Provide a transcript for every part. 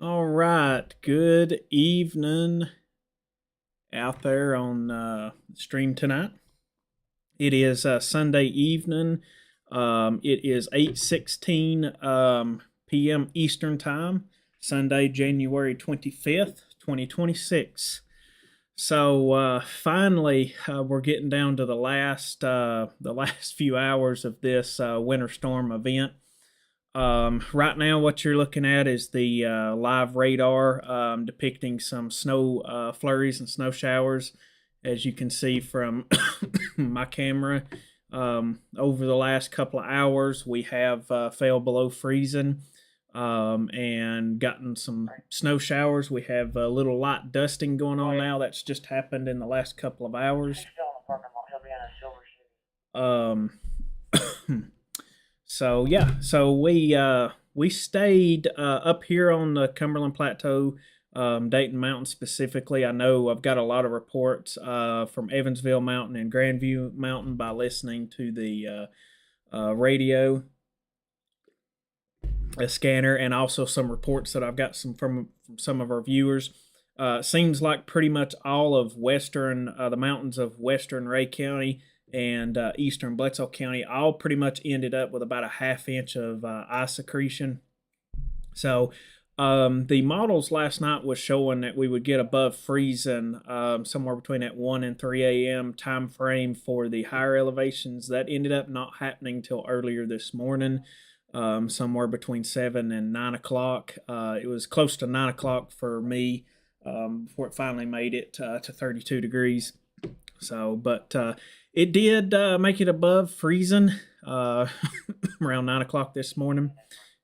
All right. Good evening out there on stream tonight. It is Sunday evening. It is 8:16 p.m. Eastern Time, Sunday, January 25th, 2026. So finally, we're getting down to the last few hours of this winter storm event. Right now, what you're looking at is the live radar depicting some snow flurries and snow showers. As you can see from my camera, over the last couple of hours, we have fell below freezing and gotten some snow showers. We have a little light dusting going on now. That's just happened in the last couple of hours. Um, So yeah, so we stayed up here on the Cumberland Plateau, Dayton Mountain specifically. I know I've got a lot of reports from Evansville Mountain and Grandview Mountain by listening to the radio scanner, and also some reports that I've got from some of our viewers. Seems like pretty much all of the mountains of western Ray County and eastern Bledsoe County all pretty much ended up with about a half inch of ice accretion. So the models last night was showing that we would get above freezing somewhere between that 1 and 3 a.m. time frame for the higher elevations. That ended up not happening till earlier this morning, somewhere between 7 and 9 o'clock. It was close to 9 o'clock for me before it finally made it to 32 degrees. So, but it did make it above freezing around 9 o'clock this morning.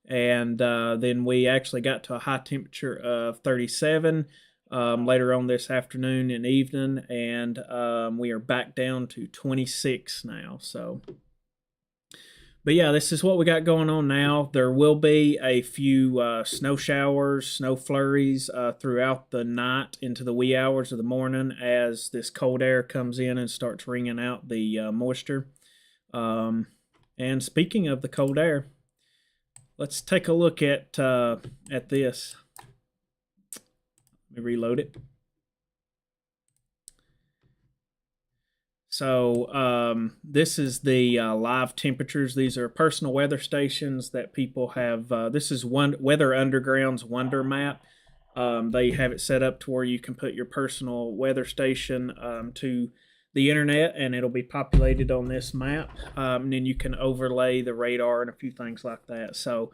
And then we actually got to a high temperature of 37 later on this afternoon and evening. And we are back down to 26 now. So, but yeah, this is what we got going on now. There will be a few snow showers, snow flurries throughout the night into the wee hours of the morning as this cold air comes in and starts wringing out the moisture. And speaking of the cold air, let's take a look at this. Let me reload it. So this is the live temperatures. These are personal weather stations that people have. This is Weather Underground's Wonder Map. They have it set up to where you can put your personal weather station to the internet, and it'll be populated on this map. And then you can overlay the radar and a few things like that. So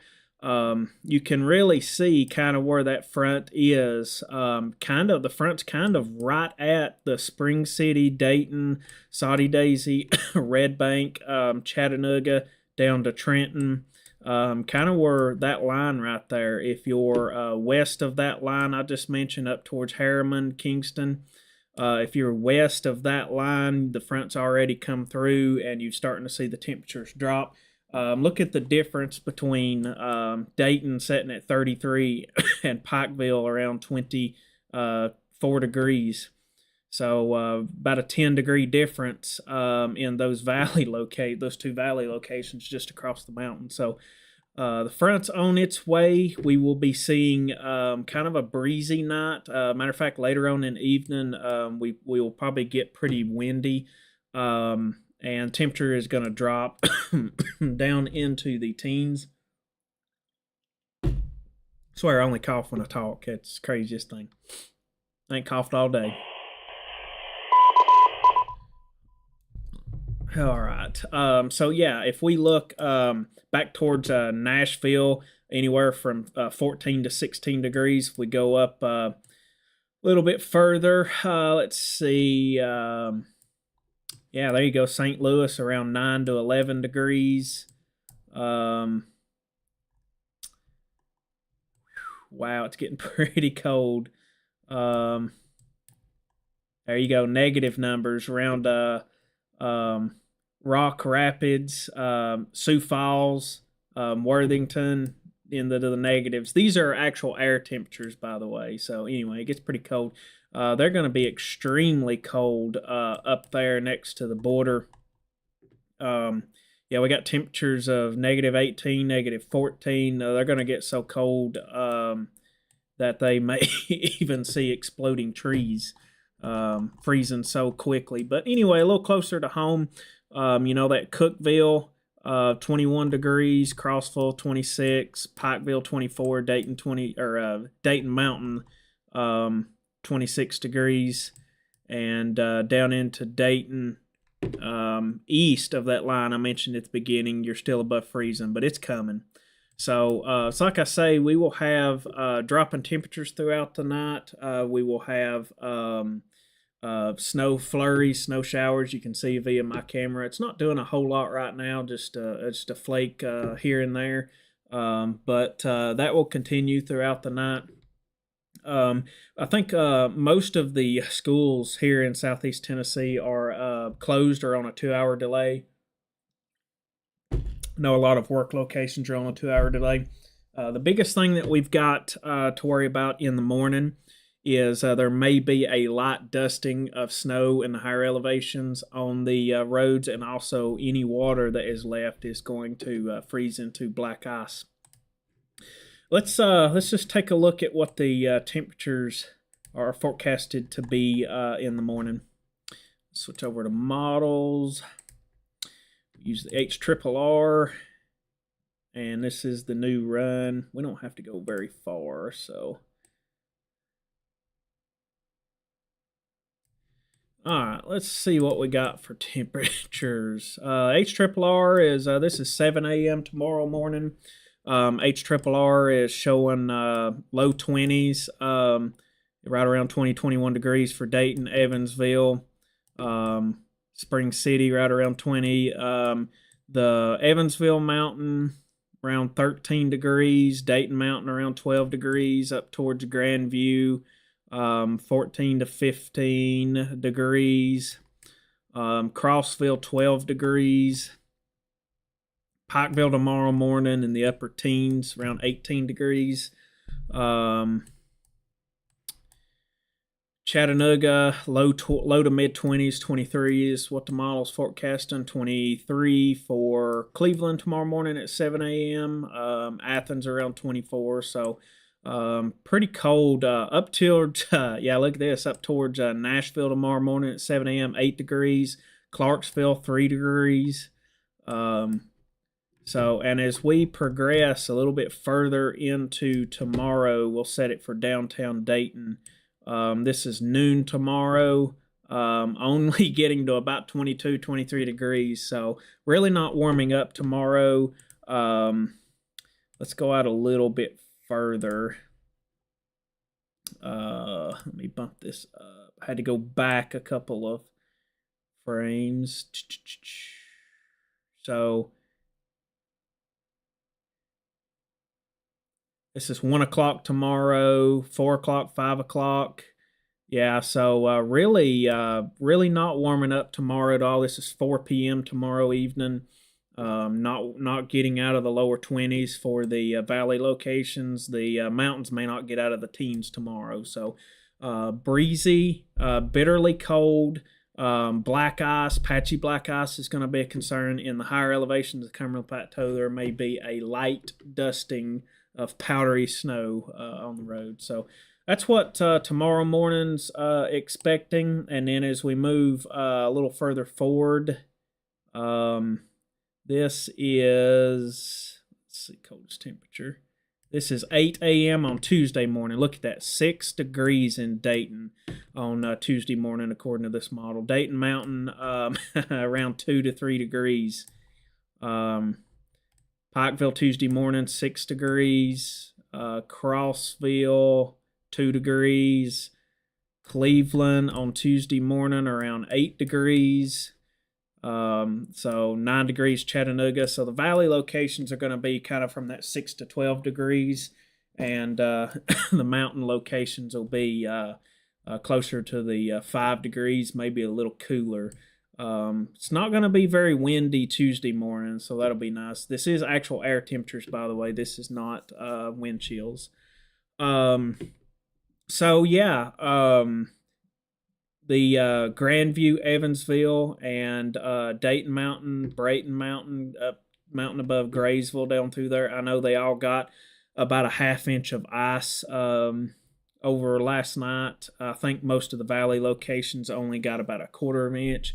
you can really see kind of where that front is. The front's kind of right at the Spring City, Dayton, Soddy Daisy, Red Bank, Chattanooga, down to Trenton. Kind of where that line right there. If you're west of that line I just mentioned, up towards Harriman, Kingston. If you're west of that line, the front's already come through, and you're starting to see the temperatures drop. Look at the difference between Dayton sitting at 33 and Pikeville around 24 degrees. So about a 10-degree difference in those those two valley locations just across the mountain. So the front's on its way. We will be seeing kind of a breezy night. Matter of fact, later on in the evening, we will probably get pretty windy. And temperature is going to drop down into the teens. I swear I only cough when I talk. It's the craziest thing. I ain't coughed all day. All right. So yeah, if we look back towards Nashville, anywhere from 14 to 16 degrees. If we go up a little bit further, let's see. Yeah, there you go. St. Louis around 9 to 11 degrees. Wow, it's getting pretty cold. There you go. Negative numbers around Rock Rapids, Sioux Falls, Worthington into the negatives. These are actual air temperatures, by the way. So anyway, it gets pretty cold. They're going to be extremely cold up there next to the border. Yeah, we got temperatures of -18, -14. They're going to get so cold that they may even see exploding trees freezing so quickly. But anyway, a little closer to home, that Cookville, 21 degrees, Crossville 26, Pikeville 24, Dayton 20 or Dayton Mountain 26 degrees, and down into Dayton, east of that line I mentioned at the beginning, you're still above freezing, but it's coming. So, like I say, we will have dropping temperatures throughout the night. We will have snow flurries, snow showers. You can see via my camera. It's not doing a whole lot right now, just a flake here and there. But that will continue throughout the night. I think most of the schools here in Southeast Tennessee are closed or on a 2-hour delay. I know a lot of work locations are on a 2-hour delay. The biggest thing that we've got to worry about in the morning is there may be a light dusting of snow in the higher elevations on the roads, and also any water that is left is going to freeze into black ice. Let's just take a look at what the temperatures are forecasted to be in the morning. Switch over to models. Use the HRRR, and this is the new run. We don't have to go very far, so. All right, let's see what we got for temperatures. HRRR is, this is 7 a.m. tomorrow morning. HRRR is showing low 20s, right around 20, 21 degrees for Dayton, Evansville, Spring City, right around 20. The Evansville Mountain, around 13 degrees. Dayton Mountain, around 12 degrees, up towards Grandview, 14 to 15 degrees. Crossville, 12 degrees. Pikeville tomorrow morning in the upper teens, around 18 degrees. Chattanooga, low to mid 20s, 23 is what the model's forecasting. 23 for Cleveland tomorrow morning at 7 a.m. Athens around 24. So pretty cold up towards, look at this, up towards Nashville tomorrow morning at 7 a.m., 8 degrees. Clarksville, 3 degrees. So, and as we progress a little bit further into tomorrow, we'll set it for downtown Dayton. This is noon tomorrow, only getting to about 22, 23 degrees. So really not warming up tomorrow. Let's go out a little bit further. Let me bump this up. I had to go back a couple of frames. So this is 1 o'clock tomorrow, 4 o'clock, 5 o'clock. Yeah, so really not warming up tomorrow at all. This is 4 p.m. tomorrow evening. Not getting out of the lower 20s for the valley locations. The mountains may not get out of the teens tomorrow. So breezy, bitterly cold. Black ice, patchy black ice is going to be a concern. In the higher elevations of the Cumberland Plateau, there may be a light dusting of powdery snow on the road. So that's what tomorrow morning's expecting. And then as we move a little further forward, this is, let's see, coldest temperature. This is 8 a.m. on Tuesday morning. Look at that, 6 degrees in Dayton on Tuesday morning, according to this model. Dayton Mountain, around 2 to 3 degrees. Pikeville Tuesday morning, 6 degrees. Crossville, 2 degrees. Cleveland on Tuesday morning, around 8 degrees. So 9 degrees Chattanooga. So the valley locations are going to be kind of from that 6 to 12 degrees. And the mountain locations will be closer to the 5 degrees, maybe a little cooler. It's not going to be very windy Tuesday morning, so that'll be nice. This is actual air temperatures, by the way. This is not wind chills. So yeah, the Grandview, Evansville, and Dayton Mountain, Brayton Mountain, up mountain above Graysville down through there. I know they all got about a half inch of ice over last night. I think most of the valley locations only got about a quarter of an inch.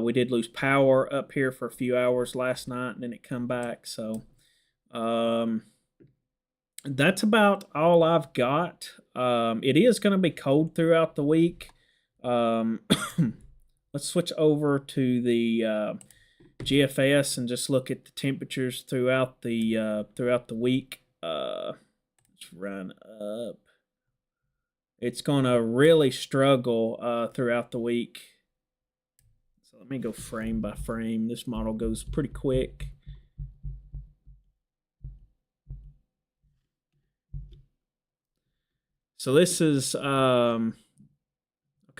We did lose power up here for a few hours last night, and then it come back. So that's about all I've got. It is going to be cold throughout the week. Let's switch over to the GFS and just look at the temperatures throughout the week. Let's run up. It's going to really struggle throughout the week. So let me go frame by frame. This model goes pretty quick. So this is okay.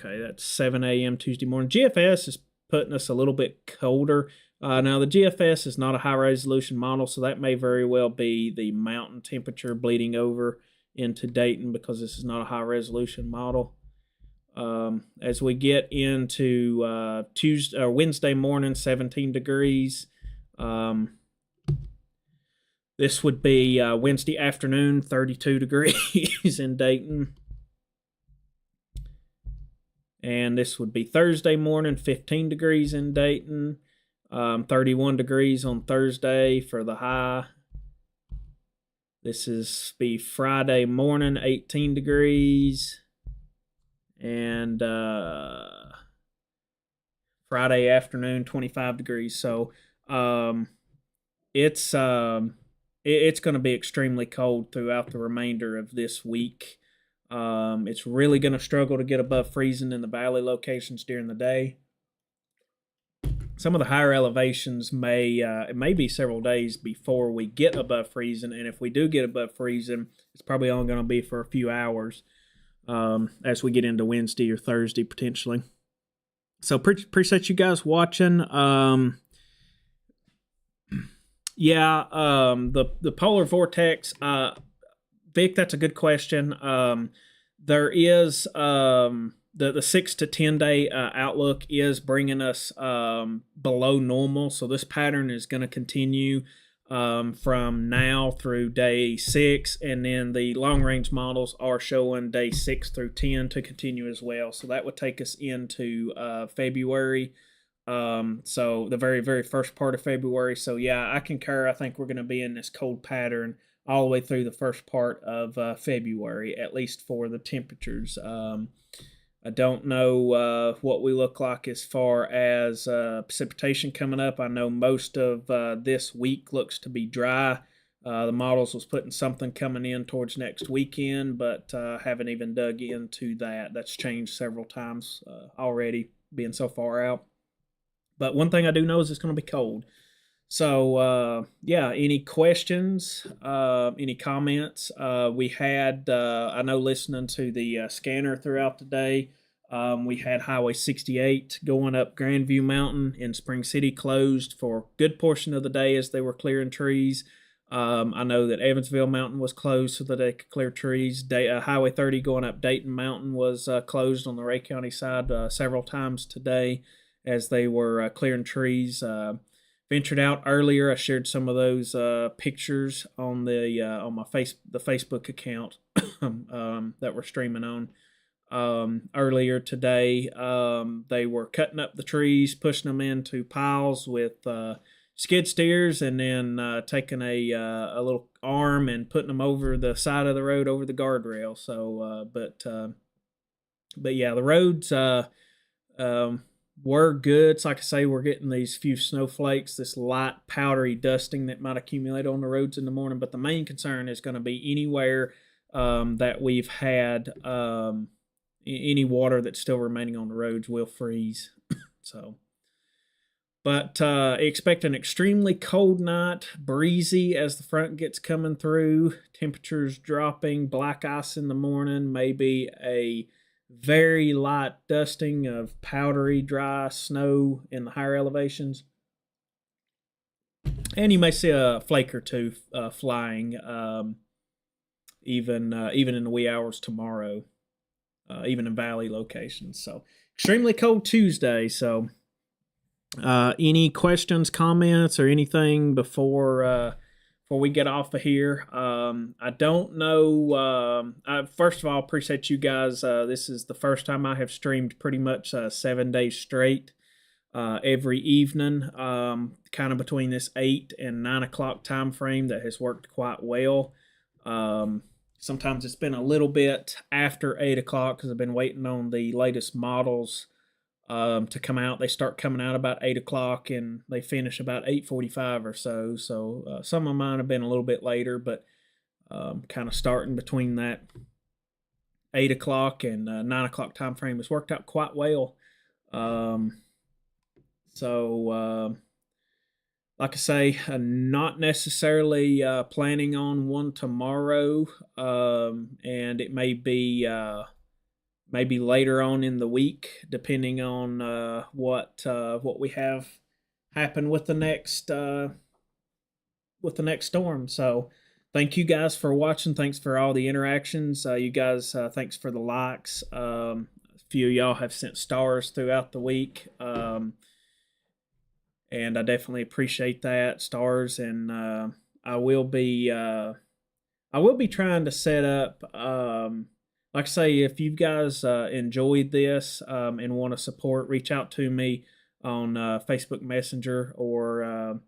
That's 7 a.m. Tuesday morning. GFS is putting us a little bit colder. Now the GFS is not a high resolution model, so that may very well be the mountain temperature bleeding over into Dayton because this is not a high resolution model. As we get into Tuesday or Wednesday morning, 17 degrees. This would be Wednesday afternoon, 32 degrees in Dayton. And this would be Thursday morning, 15 degrees in Dayton. 31 degrees on Thursday for the high. This is be Friday morning, 18 degrees. And Friday afternoon, 25 degrees. So it's going to be extremely cold throughout the remainder of this week. It's really going to struggle to get above freezing in the valley locations during the day. Some of the higher elevations it may be several days before we get above freezing, and if we do get above freezing, it's probably only going to be for a few hours as we get into Wednesday or Thursday potentially. So appreciate you guys watching. The polar vortex, Vic, that's a good question. There is the 6 to 10 day outlook is bringing us below normal. So this pattern is going to continue from now through day 6, and then the long range models are showing day 6 through 10 to continue as well. So that would take us into February. So the very, very first part of February. So yeah, I concur. I think we're going to be in this cold pattern all the way through the first part of February, at least for the temperatures. I don't know what we look like as far as precipitation coming up. I know most of this week looks to be dry. The models was putting something coming in towards next weekend, but haven't even dug into that. That's changed several times already, being so far out. But one thing I do know is it's going to be cold. So, any questions, any comments? We had, I know listening to the scanner throughout the day, we had Highway 68 going up Grandview Mountain in Spring City closed for a good portion of the day as they were clearing trees. I know that Evansville Mountain was closed so that they could clear trees. Highway 30 going up Dayton Mountain was closed on the Ray County side several times today as they were clearing trees. Ventured out earlier. I shared some of those pictures on the on my the Facebook account that we're streaming on earlier today. They were cutting up the trees, pushing them into piles with skid steers, and then taking a little arm and putting them over the side of the road, over the guardrail. So, but yeah, the roads were good. It's like I say, we're getting these few snowflakes, this light powdery dusting that might accumulate on the roads in the morning. But the main concern is going to be anywhere that we've had any water that's still remaining on the roads will freeze. So, but expect an extremely cold night, breezy as the front gets coming through, temperatures dropping, black ice in the morning, maybe a very light dusting of powdery, dry snow in the higher elevations. And you may see a flake or two flying even in the wee hours tomorrow, even in valley locations. So extremely cold Tuesday. So any questions, comments, or anything before before we get off of here. I don't know. First of all, appreciate you guys. This is the first time I have streamed pretty much 7 days straight, every evening, kind of between this 8 and 9 o'clock time frame. That has worked quite well. Sometimes it's been a little bit after 8 o'clock because I've been waiting on the latest models to come out. They start coming out about 8 o'clock and they finish about 8:45 or so. So some of mine have been a little bit later, but kind of starting between that 8 o'clock and 9 o'clock time frame has worked out quite well. So like I say, not necessarily planning on one tomorrow, and it may be maybe later on in the week, depending on what we have happen with the next storm. So, thank you guys for watching. Thanks for all the interactions. You guys, thanks for the likes. A few of y'all have sent stars throughout the week, and I definitely appreciate that, stars. And I will be trying to set up. Like I say, if you guys enjoyed this and want to support, reach out to me on Facebook Messenger or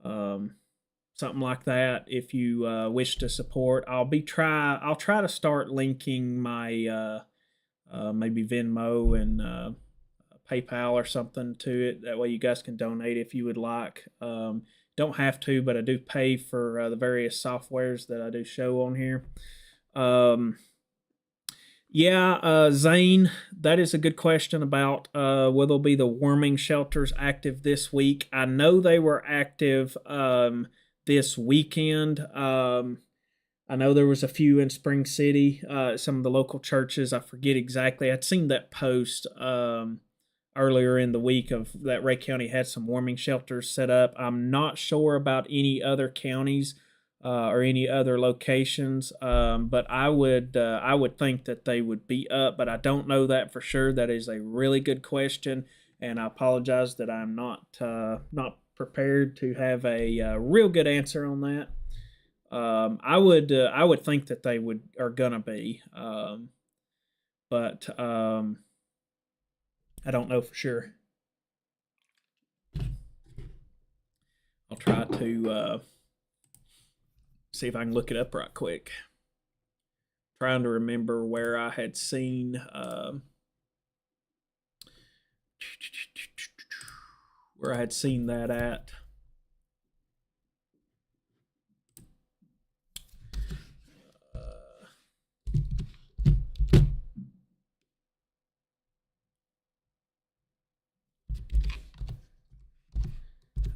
something like that. If you wish to support, I'll try to start linking my maybe Venmo and PayPal or something to it. That way, you guys can donate if you would like. Don't have to, but I do pay for the various softwares that I do show on here. Yeah, Zane, that is a good question about will be the warming shelters active this week. I know they were active this weekend. I know there was a few in Spring City, some of the local churches. I forget exactly. I'd seen that post earlier in the week of that Ray County had some warming shelters set up. I'm not sure about any other counties or any other locations, but I would think that they would be up, but I don't know that for sure. That is a really good question, and I apologize that I'm not prepared to have a real good answer on that. I would think that they are gonna be, but I don't know for sure. I'll try to see if I can look it up right quick. Trying to remember where I had seen that at.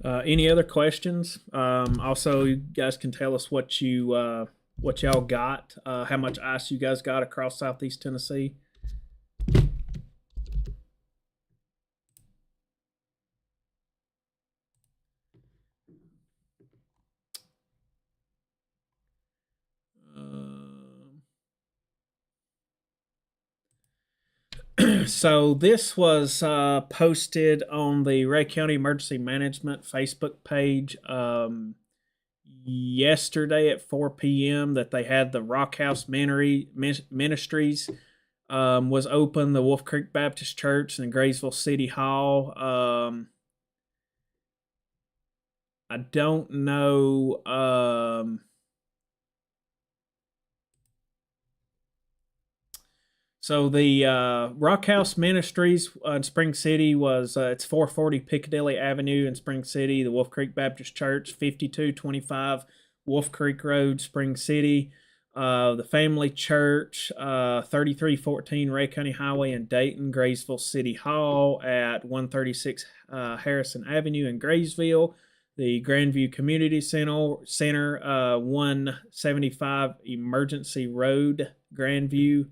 Any other questions? Also, you guys can tell us what y'all got, how much ice you guys got across Southeast Tennessee. So this was posted on the Ray County Emergency Management Facebook page yesterday at 4 p.m. that they had the Rock House Ministries was open, the Wolf Creek Baptist Church and Graysville City Hall. I don't know. So the Rock House Ministries in Spring City was it's 440 Piccadilly Avenue in Spring City. The Wolf Creek Baptist Church, 5225 Wolf Creek Road, Spring City. The Family Church, 3314 Ray County Highway in Dayton. Graysville City Hall at 136 Harrison Avenue in Graysville. The Grandview Community Center, 175 Emergency Road, Grandview.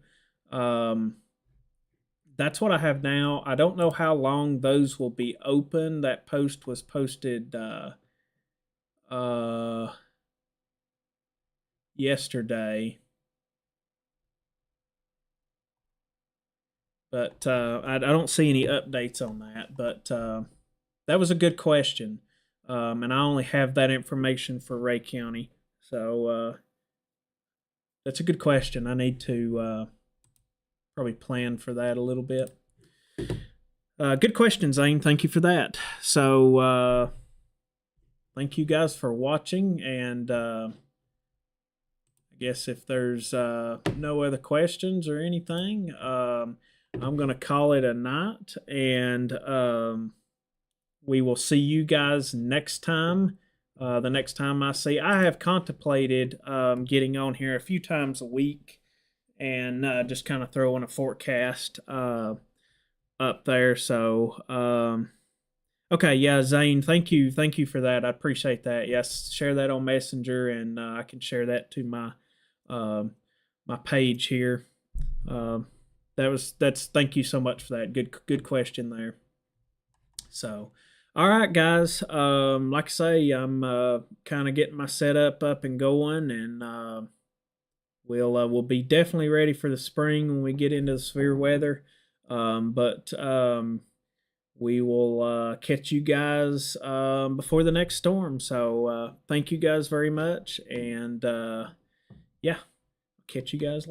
That's what I have now. I don't know how long those will be open. That post was posted yesterday, but I don't see any updates on that. But that was a good question. and I only have that information for Ray County. So that's a good question. I need to probably plan for that a little bit. Good question, Zane. Thank you for that. So thank you guys for watching, and I guess if there's no other questions or anything, I'm going to call it a night, and we will see you guys next time. The next time I have contemplated getting on here a few times a week and just kind of throwing a forecast up there. So, okay, yeah, Zane, thank you for that. I appreciate that. Yes, share that on Messenger, and I can share that to my my page here. That's thank you so much for that. Good question there. So, all right, guys. Like I say, I'm kind of getting my setup up and going, and we'll be definitely ready for the spring when we get into the severe weather. But we will catch you guys before the next storm. So thank you guys very much, and yeah, catch you guys later.